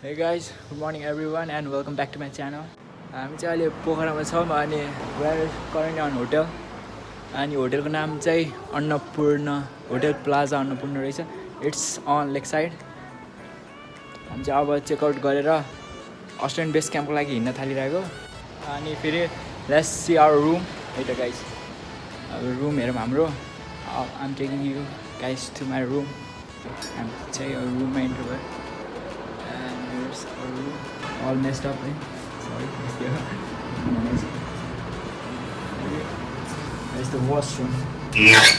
Hey guys, good morning everyone and welcome back to my channel. हामी चाहिँ अहिले पोखरामा छौँ अनि we are currently on hotel. अनि होटलको नाम चाहिँ अन्नपूर्ण होटल प्लाजा अन्नपूर्ण रहेछ. It's on lake side. हामी चाहिँ अब चेकआउट गरेर अस्ट्रेलियन बेस क्याम्पको लागि हिँड्न थालिरहेको. अनि फेरि लेट्स सी आवर रुम. है त गाइस. अब रुम हेरौँ हाम्रो. I'm taking you guys to my room. हामी चाहिँ रुममा इन्टर भयो. All messed up, right? Sorry. There's the washroom.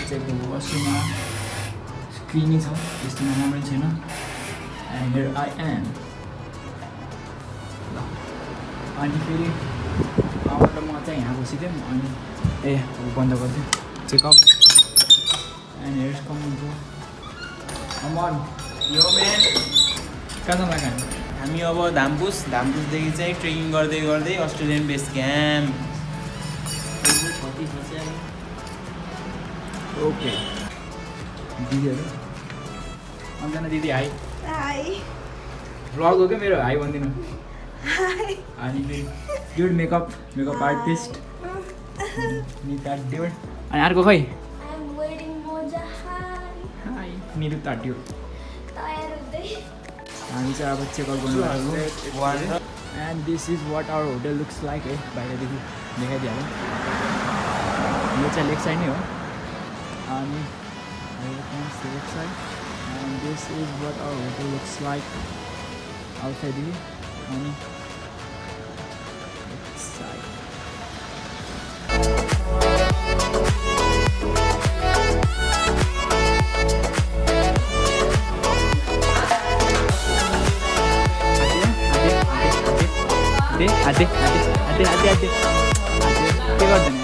Check the washroom out. Screen is up. This is my channel. And here I am. अनि फेरि अब त म चाहिँ यहाँ बसिदिएँ अनि बन्द गरिदिएँ checkout and here's coming to Aman यो मेन कहाँ जानु लाग्यो हामी अब धामपुसदेखि चाहिँ ट्रेकिङ गर्दै गर्दै अस्ट्रेलियन बेस क्याम्प ओके दिदीहरू अन्जना दिदी हाई भ्लग हो क्या मेरो हाई भनिदिनु अनि dude makeup artist Nita dude अनि अर्को खै निरु ताट्यो हामी चाहिँ अब चेकआउट गर्नु लाग्यो and this is what our hotel looks like है बाहिरदेखि देखाइदिइहाल्यो यो चाहिँ लेक साइड नै हो अनि lake side and this is what our hotel looks like आउटसाइडदेखि अनि लेक साइड Ade के गर्दैन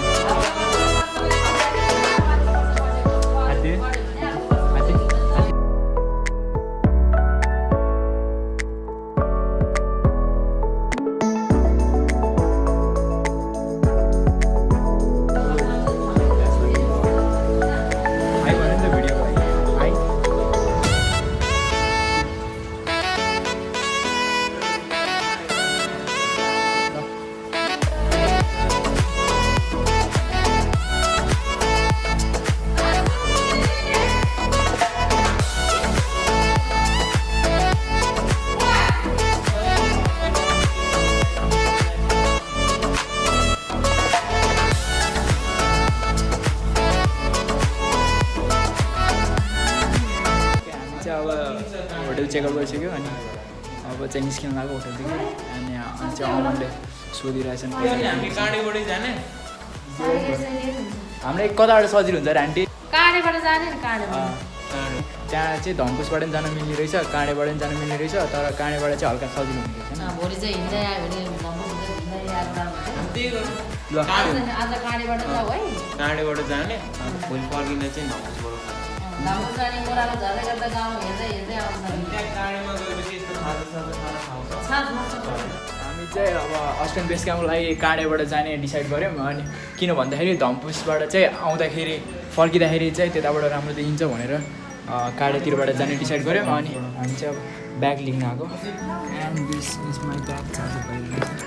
होटल चेकआउट गरिसक्यो अनि अब चाहिँ निस्किन लाग्यो होटलदेखि अनि चाहिँ अमनले सोधिरहेछन् हामीलाई कताबाट सजिलो हुन्छ र आन्टी त्यहाँ चाहिँ धनकुसबाट पनि जान मिल्ने रहेछ काँडेबाट पनि जान मिल्ने रहेछ तर काँडेबाट चाहिँ हल्का सजिलो हुने रहेछ काँडेबाट जाने भोलि फर्किँदा चाहिँ हामी चाहिँ अब अस्ट्रेलियन बेस क्याम्पको लागि काँडेबाट जाने डिसाइड गऱ्यौँ अनि किन भन्दाखेरि धम्पुसबाट चाहिँ आउँदाखेरि फर्किँदाखेरि चाहिँ त्यताबाट राम्रो देखिन्छ भनेर काँडेतिरबाट जाने डिसाइड गऱ्यौँ अनि हामी चाहिँ अब ब्याग लिन आएको and this is my bag charger भइरहेको छ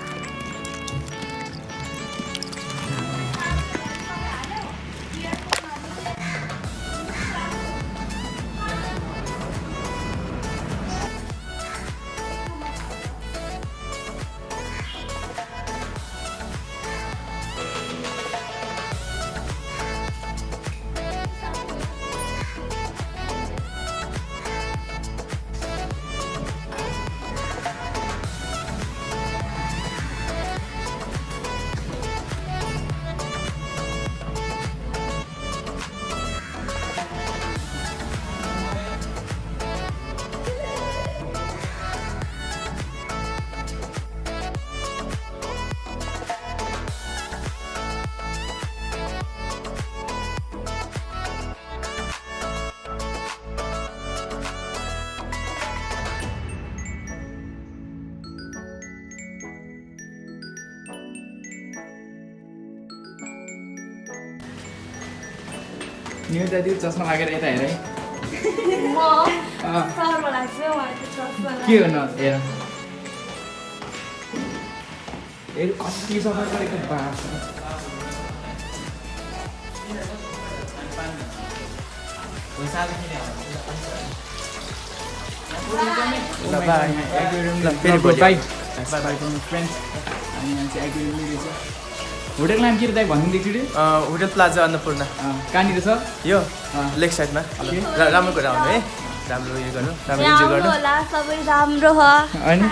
न्यू दादी चस्मा लागेर यता हेर है के हो न हेर ए कति सफा गरेको बाफ ल बाई फेरि बाई बाई फ्रेन्ड्स अनि यहाँ चाहिँ एक्वेरियम रहेछ होटेलको नाम के रे दाइ भनिदिएको एकचोटि होटल प्लाजा अन्नपूर्ण कहाँनिर छ यो लेक साइडमा राम्रो कुरा आउनु है राम्रो उयो गर्नु राम्रो इन्जोय गर्नु होला सबै राम्रो हो अनि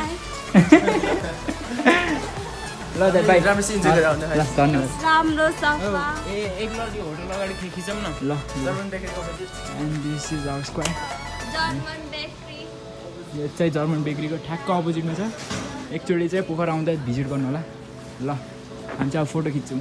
ल दाइ बाई राम्रो इन्जोय गरेर आउनु ल धन्यवाद राम्रो सफा ए एकलटी होटल अगाडि खिचौँ न ल जर्मन बेकरीको and this is our square German bakery यो चाहिँ जर्मन बेकरीको ठ्याक्क अपोजिटमा छ एकचोटि चाहिँ पोखरा आउँदा भिजिट गर्नु होला ल हामी चाहिँ अब फोटो खिच्छौँ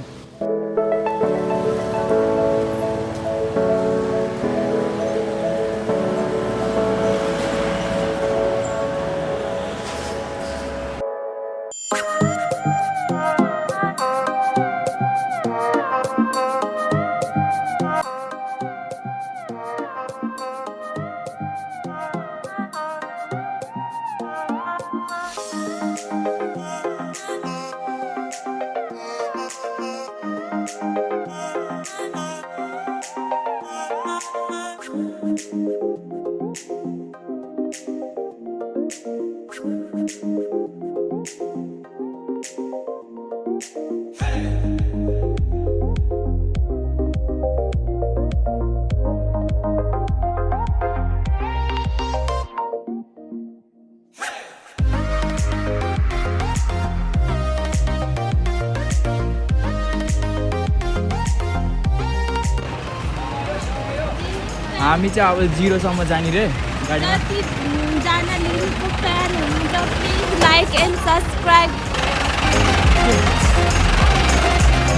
हामी चाहिँ अब 0 सम्म जाने रे गाडीमा जतिजना लिङ्कको फ्यान हुनुहुन्छ प्लिज लाइक एन्ड सब्सक्राइब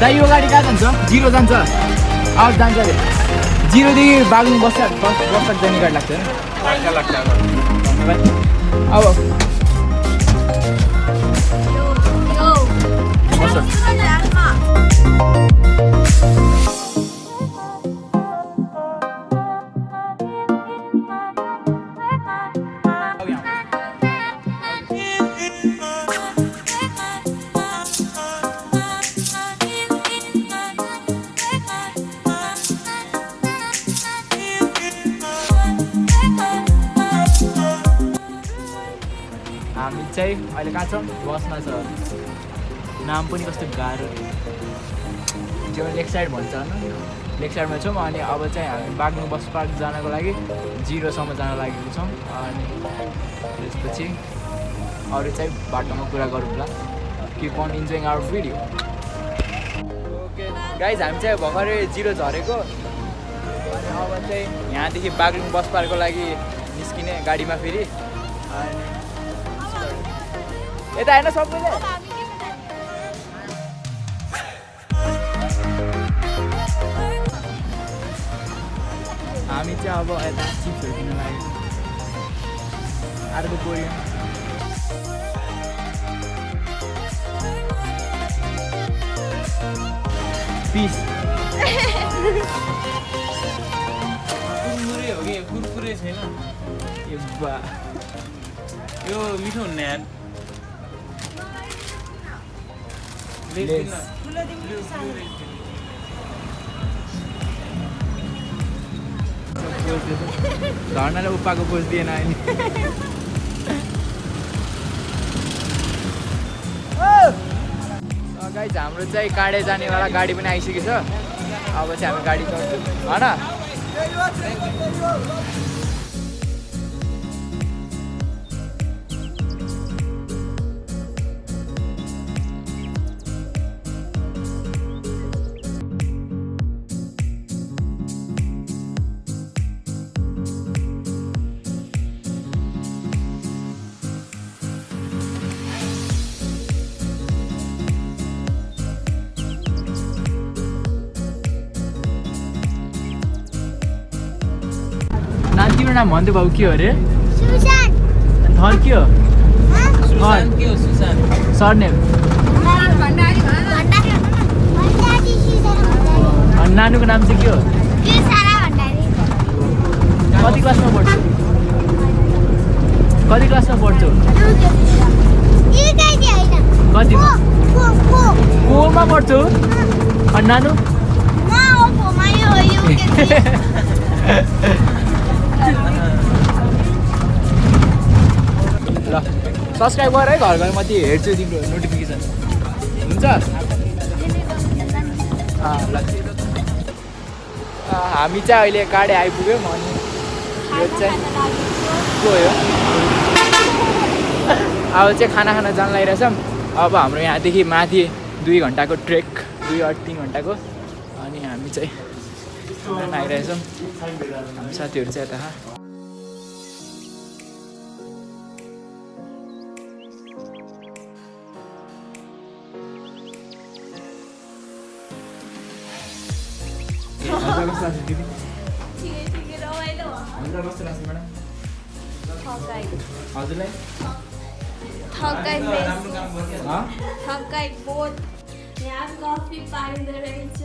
दाइ यो गाडी कहाँ जान्छ 0 जान्छ अब जान्छ अरे 0 देखि बाग्लुङ बस जाने गाडी लाग्छ धन्यवाद अब हामी चाहिँ अहिले कहाँ छौँ बसमा छ नाम पनि कस्तो गाह्रो जो लेक साइड भन्छ होइन लेक साइडमा छौँ अनि अब चाहिँ हामी बाग्लुङ बस पार्क जानको लागि 0 सम्म जान लागेको छौँ अनि त्यसपछि अरू चाहिँ बाटोमा कुरा गरौँला keep on enjoying our video okay guys हामी चाहिँ भर्खरै 0 झरेको अनि अब चाहिँ यहाँदेखि बाग्लुङ बस पार्कको लागि निस्किने गाडीमा फेरि अनि यता होइन सबैले हामी चाहिँ अब यता चिप्सहरू किन्न लागेको अर्को कोरियन पिस कुरकुरे हो कि कुरकुरे छैन यो बा यो मिठो हुन्न यार लेस। धर्नाले उपाको पोज दिएन अहिले गाइज हाम्रो चाहिँ काँडे जानेवाला गाडी पनि आइसकेको छ अब चाहिँ हामी गाडी चढ्छौँ होइन तिम्रो नाम भन्दै भाउ के हो अरे थर के हो सुशान्त के हो सुशान्त सरनेम अनि नानुको नाम चाहिँ के हो कति क्लासमा पढ्छौ कति क्लासमा पढ्छौ कतिमा फोरमा पढ्छु अनि नानु ल सब्सक्राइब गर है घर घर म त्यो हेर्छु तिम्रो नोटिफिकेसन हुन्छ ल हामी चाहिँ अहिले काडे आइपुग्यौँ अनि यो चाहिँ गयो अब चाहिँ खाना खान जान लागिरहेछौँ अब हाम्रो यहाँदेखि माथि 2 घन्टाको ट्रेक 2-3 घन्टाको अनि हामी चाहिँ खाना आइरहेछौँ हाम्रो साथीहरू चाहिँ यता हजुरलाई थकाइ बहुत यहाँ कफी पाइँदो रहेछ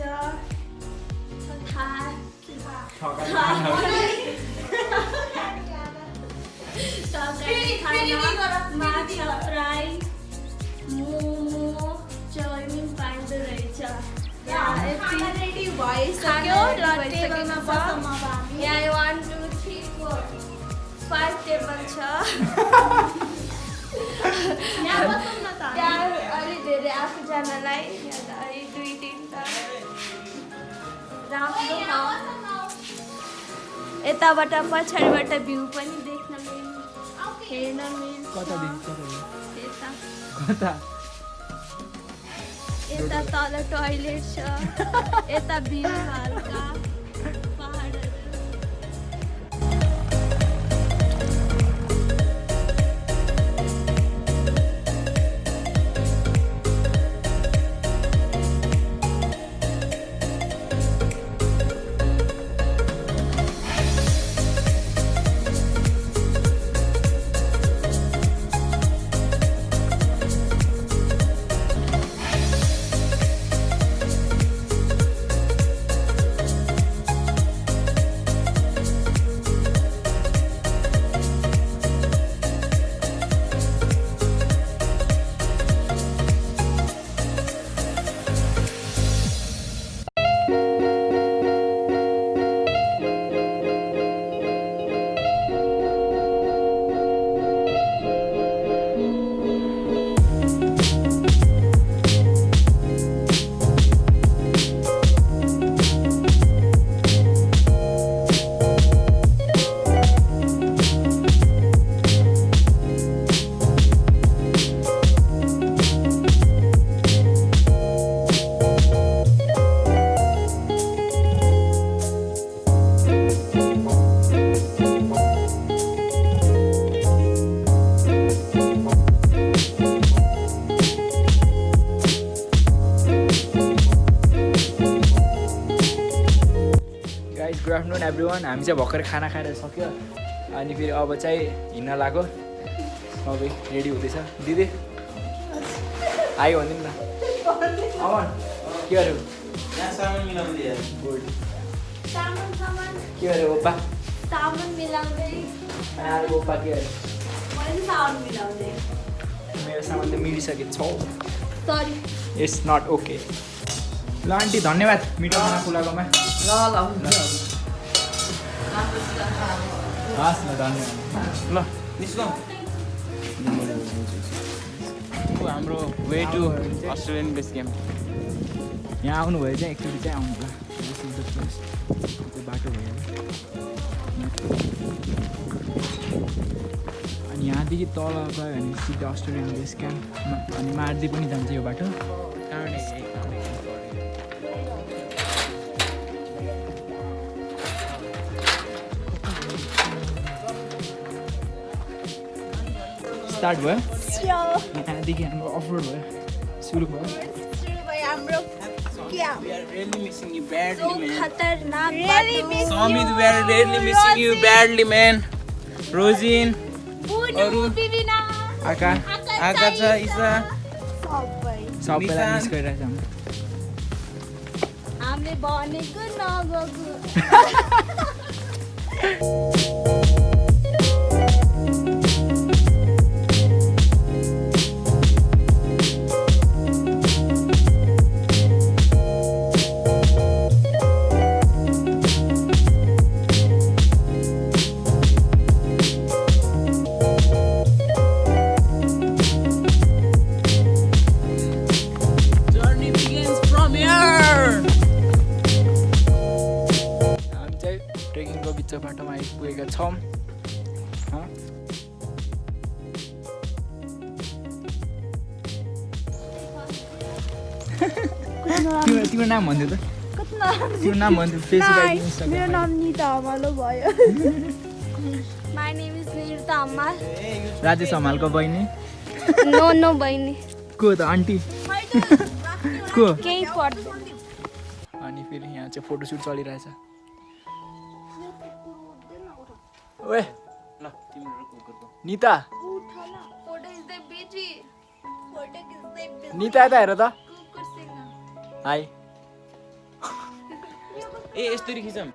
माछा फ्राई मोमो चाउमिन पाइँदो रहेछ रेडी भइसक्यो र टेबलमा बसौँ अब हामी यहाँ 1 2 3 4 5 टेबल छ यहाँ बसौँ न त त्यहाँ अलि धेरै आफूजनालाई यहाँ त अलि 2-3 त राम्रो यताबाट पछाडिबाट भ्यू पनि देख्न मिल्छ हेर्न मिल्छ यता तल टोयलेट छ यता भ्यू हल्का पहाडहरू गुड आफ्टरनुन एभ्रिवान हामी चाहिँ भर्खर खाना खाएर सक्यो अनि फेरि अब चाहिँ हिँड्न लाग्यो सबै रेडी हुँदैछ दिदी आयो भनिदिनु न अमन के अरे गुड के अरे ओप्पा ओप्पा के अरे मेरो सामान त मिलिसकेको छ इट्स नट ओके ल आन्टी धन्यवाद मिठो खाना खुलाएकोमा हस् न धन्यवाद ल निस्कौँ हाम्रो way to Australian base camp यहाँ आउनुभयो चाहिँ एकचोटि चाहिँ आउनु होला दिस इज द प्लेस त्यो बाटो भयो अनि यहाँदेखि तल गयो भने सिधा अस्ट्रेलियन बेस क्याम्प अनि मार्दी पनि जान्छ यो बाटो स्टार्ट भयो यहाँदेखि हाम्रो अफरोड भयो सुरु भयो हाम्रो We are really missing you badly, man. खतरनाक Samit, we are really missing you badly, man. Rosin, बुनु बिबिना Akacha, Isa. सबैलाई मिस गरिरहेछौँ हामीले भनेको नगएको ट्रेकिङको बिचको बाटोमा आइपुगेका छौँ तिम्रो नाम भन्थ्यो त तिम्रो नाम भन्थ्यो फेसबुक आइडी इन्स्टाग्राम मेरो नाम निता हमालो भयो my name is Nita Hamal Rajesh हमालको बहिनी नो बहिनी को त आन्टी को केही पर्दैन अनि फेरि यहाँ चाहिँ फोटोसुट चलिरहेछ ओए ल तिम्रो कुकुरको Nita photo is the busy photo is the busy Nita यता हेर त कुकुर सिंह हाई ए यस्तरी खिचम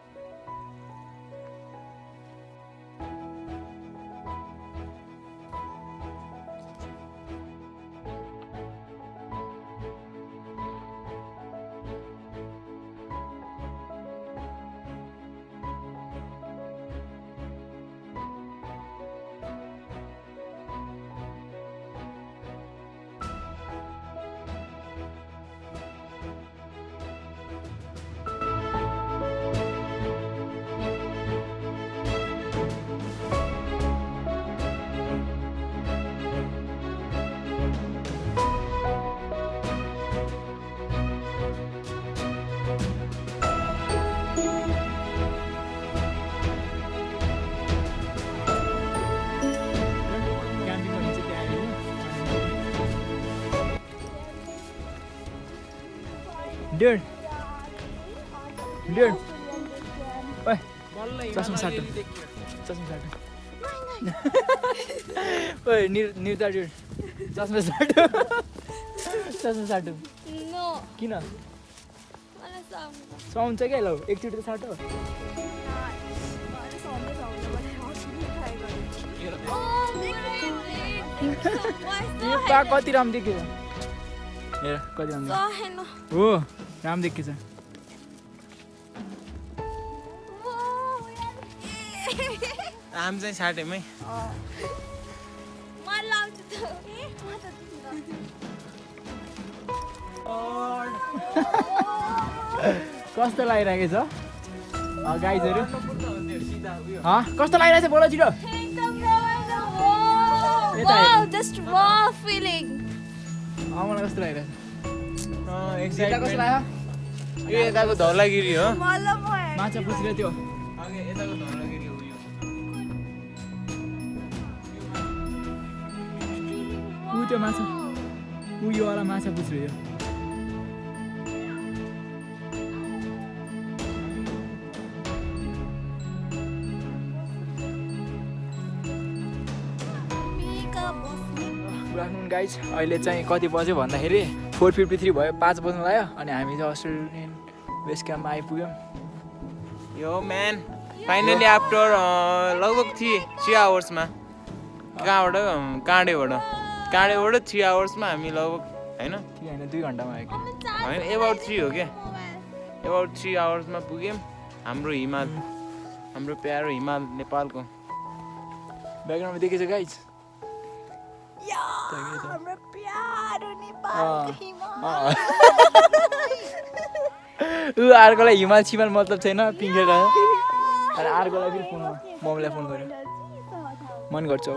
Dude. Oi, चस्मा साटो चस्मा साटो ओए निर्ता dude चस्मा साटो चस्मा साटो नो किन मलाई साउन्ड सुहाउँछ क्या ल एकचोटि त साटो यो पा कति राम्रो देखियो हेर कति राम्रो हो राम्रो देखिन्छ आम चाहिँ साटेमै कस्तो लागिरहेको छ गाइजहरू कस्तो लागिरहेछ बोल छिटो जस्ट वाव फिलिङ मलाई कस्तो लागिरहेछ कस्तो लाग्यो यो यताको धौलागिरी हो माछा पुछ्यो त्यो यताको धौलागिरी हो यो ऊ त्यो माछा ऊ यो वाला माछा पुछ्यो यो गुड आफ्टरनुन गाइज अहिले चाहिँ कति बज्यो भन्दाखेरि 4:53 भयो 5 बज्नु लाग्यो अनि हामी चाहिँ अस्ट्रेलियन बेस क्याम्पमा आइपुग्यौँ यो म्यान फाइनली आफ्टर लगभग 3 आवर्समा काँडेबाट 3 आवर्समा हामी लगभग होइन होइन 2 घन्टामा आएको होइन एबाउट 3 हो क्या एबाउट 3 आवर्समा पुग्यौँ हाम्रो हिमाल हाम्रो प्यारो हिमाल नेपालको ब्याकग्राउन्डमा देखेछ गाइज हाम्रो प्यारो नेपालको हिमाल ऊ अर्कोलाई हिमाल सिमाल मतलब छैन पिङ्गेर अनि अर्कोलाई फेरि फोनमा मम्मीलाई फोन गर्यो मन गर्छ